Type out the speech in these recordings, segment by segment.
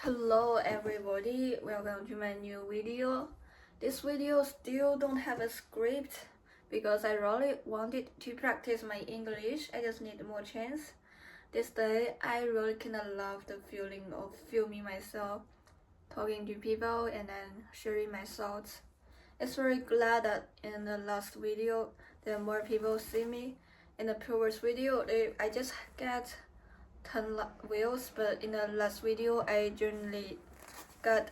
Hello everybody, welcome to my new video. This video still don't have a script because I really wanted to practice my English. I just need more chance. This day I really kinda love the feeling of filming myself, talking to people and then sharing my thoughts. It's very glad that in the last video there are more people see me. In the previous video I just get 10 views, but in the last video I generally got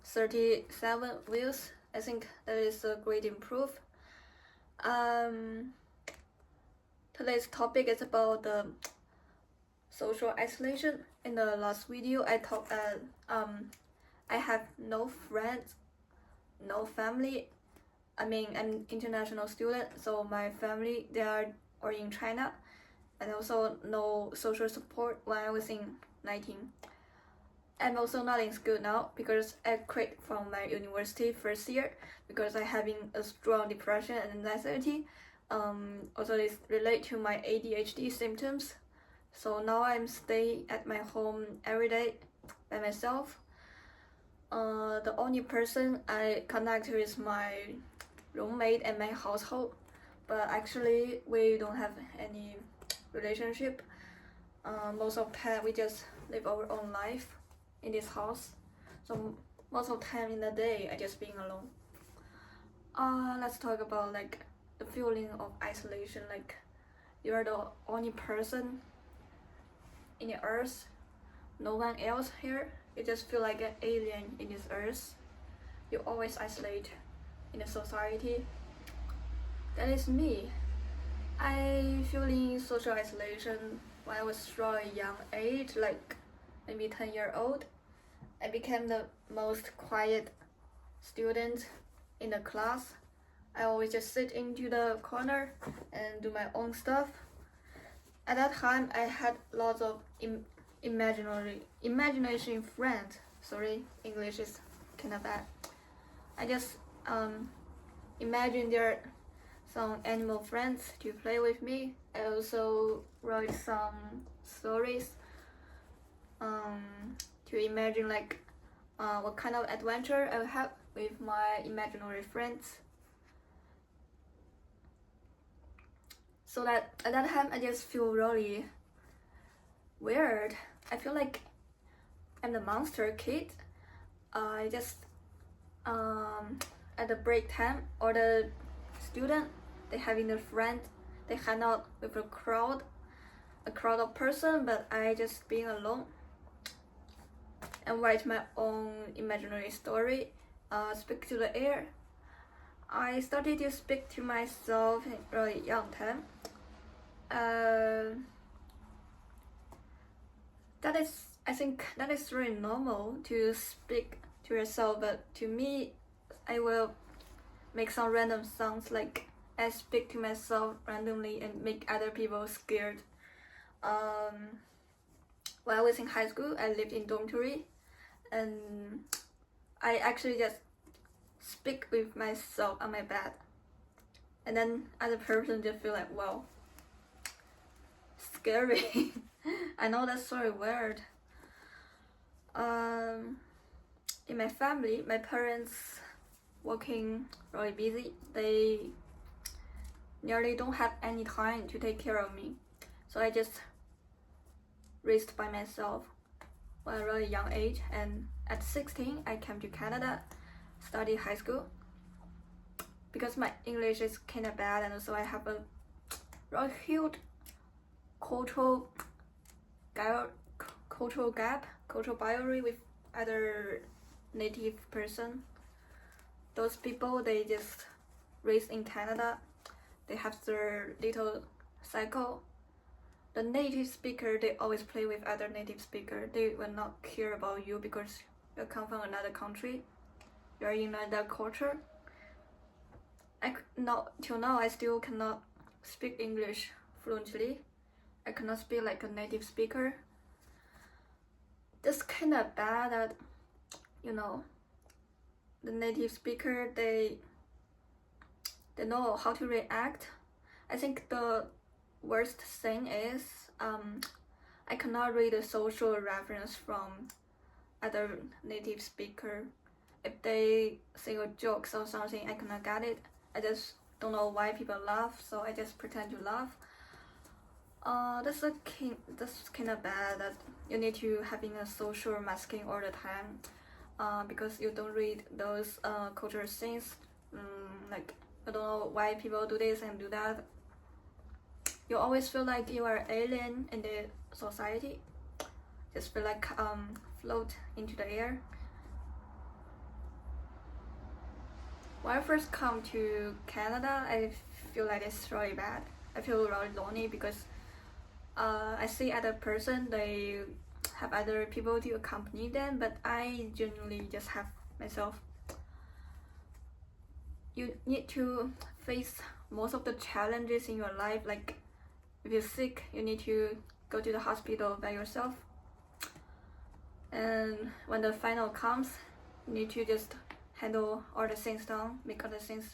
37 views. I think that is a great improve. Today's topic is about the social isolation. In the last video I talked that I have no friends, no family. I'm international student, so my family they are all in China, and also no social support when I was in 19. I'm also not in school now because I quit from my university first year because I having a strong depression and anxiety. Also this relate to my ADHD symptoms. So now I'm stay at my home every day by myself. The only person I connect with is my roommate and my household, but actually we don't have any relationship. Most of the time we just live our own life in this house, so most of the time in the day I just being alone. Let's talk about like the feeling of isolation, like you're the only person in the earth, no one else here. You just feel like an alien in this earth. You always isolate in the society. That is me. I feeling social isolation when I was really young age, like maybe 10-year old. I became the most quiet student in the class. I always just sit into the corner and do my own stuff. At that time, I had lots of imagination friends. Sorry, English is kind of bad. I just imagine there some animal friends to play with me. I also wrote some stories to imagine like what kind of adventure I will have with my imaginary friends. So that at that time I just feel really weird. I feel like I'm the monster kid. I just at the break time or the student they having a friend, they hang out with a crowd of person, but I just being alone and write my own imaginary story, speak to the air. I started to speak to myself in really young time. I think that is really normal to speak to yourself, but to me, I will make some random sounds like I speak to myself randomly and make other people scared. When I was in high school, I lived in dormitory, and I actually just speak with myself on my bed, and then other person just feel like, wow, scary. I know that's so weird. In my family, my parents working really busy. They nearly don't have any time to take care of me, so I just raised by myself when a really young age. And at 16 I came to Canada, study high school because my English is kinda bad, and also I have a really huge cultural gap, cultural barrier with other native person. Those people they just raised in Canada, they have their little cycle. The native speaker they always play with other native speaker. They will not care about you because you come from another country, you're in another culture. Till now I still cannot speak English fluently. I cannot speak like a native speaker. That's kind of bad that, you know, the native speaker they know how to react. I think the worst thing is I cannot read a social reference from other native speaker. If they say a joke or something, I cannot get it. I just don't know why people laugh, so I just pretend to laugh. That's kind of bad that you need to having a social masking all the time, because you don't read those cultural things. Like I don't know why people do this and do that. You always feel like you are alien in the society. Just feel like float into the air. When I first come to Canada, I feel like it's really bad. I feel really lonely because I see other person, they have other people to accompany them, but I genuinely just have myself. You need to face most of the challenges in your life. Like if you're sick, you need to go to the hospital by yourself. And when the final comes, you need to just handle all the things down, make all the things.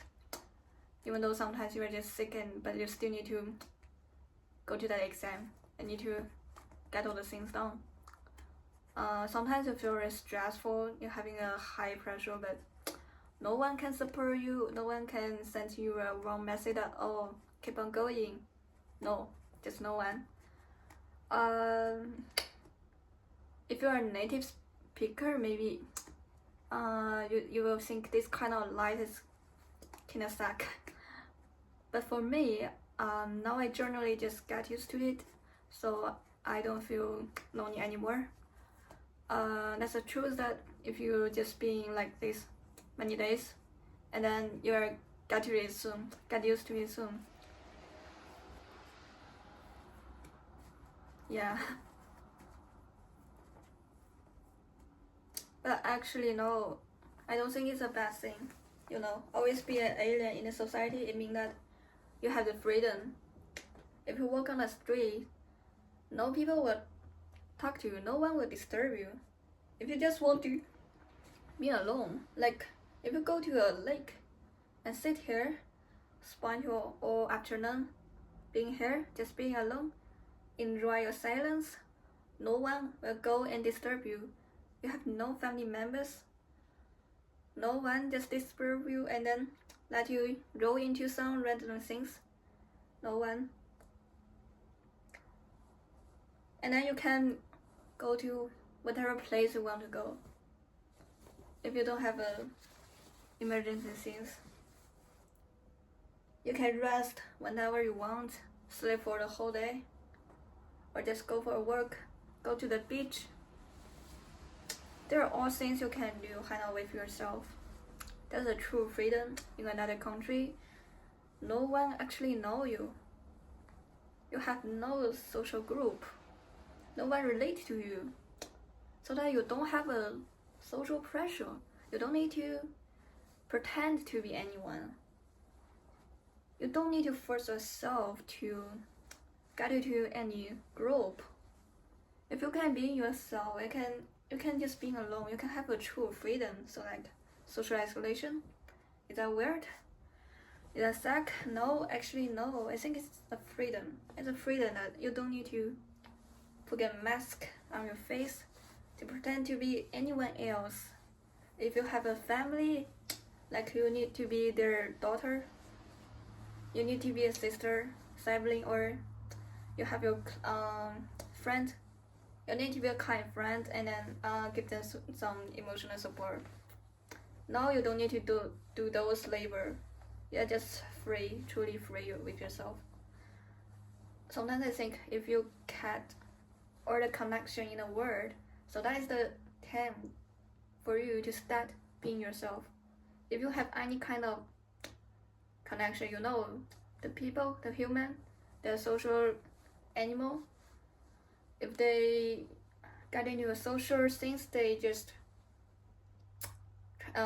Even though sometimes you are just sick, but you still need to go to that exam and need to get all the things done. Sometimes you feel very stressful, you're having a high pressure, but no one can support you, no one can send you a wrong message that, oh, keep on going. No, just no one. If you're a native speaker, maybe you will think this kind of life is kinda suck. But for me, now I generally just get used to it, so I don't feel lonely anymore. That's the truth that if you just being like this many days, and then you're get used to it soon. Yeah. But actually, no, I don't think it's a bad thing. You know, always be an alien in a society, it means that you have the freedom. If you walk on the street, no people will talk to you, no one will disturb you. If you just want to be alone, like if you go to a lake and sit here, spend your all afternoon being here, just being alone, enjoy your silence, no one will go and disturb you. You have no family members, no one just disturb you and then let you roll into some random things. No one. And then you can go to whatever place you want to go. If you don't have a emergency things, you can rest whenever you want, sleep for the whole day, or just go for a walk, go to the beach. There are all things you can do, hang out with yourself. That's a true freedom in another country. No one actually know you. You have no social group. No one relates to you. So that you don't have a social pressure. You don't need to pretend to be anyone. You don't need to force yourself to get into any group. If you can be yourself, you can just be alone. You can have a true freedom. So like social isolation, is that weird? Is that suck? No, actually no. I think it's a freedom. It's a freedom that you don't need to put a mask on your face to pretend to be anyone else. If you have a family, like you need to be their daughter, you need to be a sister, sibling, or you have your friend. You need to be a kind friend and then give them some emotional support. Now you don't need to do those labor. You're just free, truly free with yourself. Sometimes I think if you get all the connection in the world, so that is the time for you to start being yourself. If you have any kind of connection, you know, the people, the human, the social animal, if they get into a social things, they just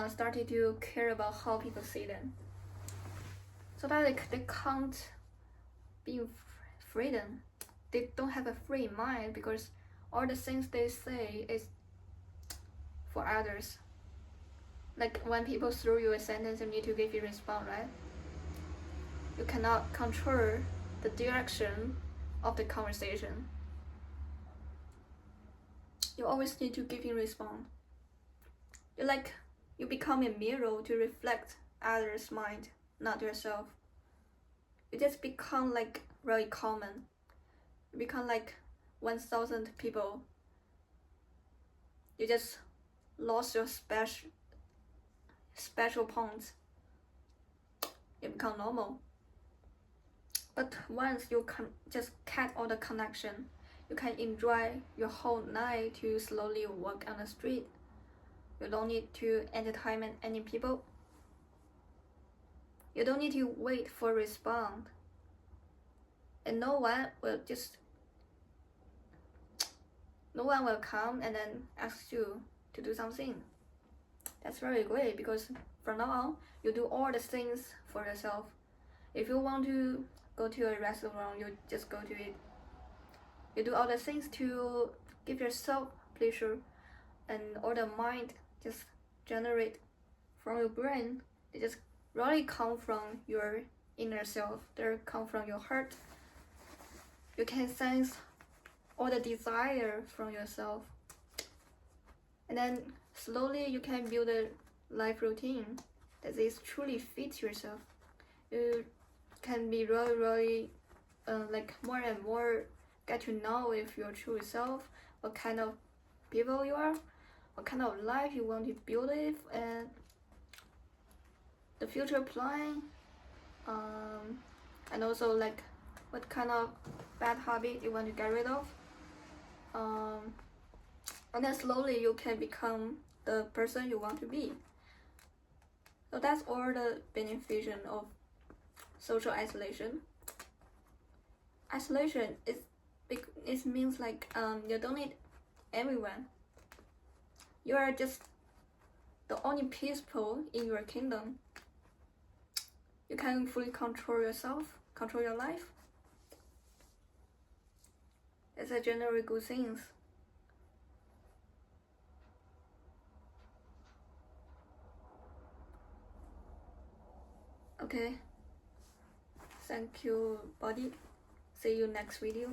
started to care about how people see them. So that they can't be freedom. They don't have a free mind because all the things they say is for others. Like when people throw you a sentence, you need to give a response, right? You cannot control the direction of the conversation. you always need to give in response. You become a mirror to reflect others' mind, not yourself. You just become like really common. You become like 1,000 people. You just lost your special points. You become normal. But once you can just cut all the connection, you can enjoy your whole night to slowly walk on the street. You don't need to entertain any people. You don't need to wait for a response. And no one will come and then ask you to do something. That's very great, because from now on, you do all the things for yourself. If you want to go to a restaurant, you just go to it. You do all the things to give yourself pleasure, and all the mind just generate from your brain. They just really come from your inner self. They come from your heart. You can sense all the desire from yourself. And then slowly you can build a life routine that is truly fits yourself. You can be really like more and more get to know if your true self, what kind of people you are, what kind of life you want to build it, and the future plan, and also like what kind of bad habit you want to get rid of. And then slowly you can become the person you want to be. So that's all the beneficial of social isolation. Isolation it means like you don't need everyone. You are just the only peaceful in your kingdom. You can fully control yourself, control your life. It's a generally good thing. Okay. Thank you, buddy. See you next video.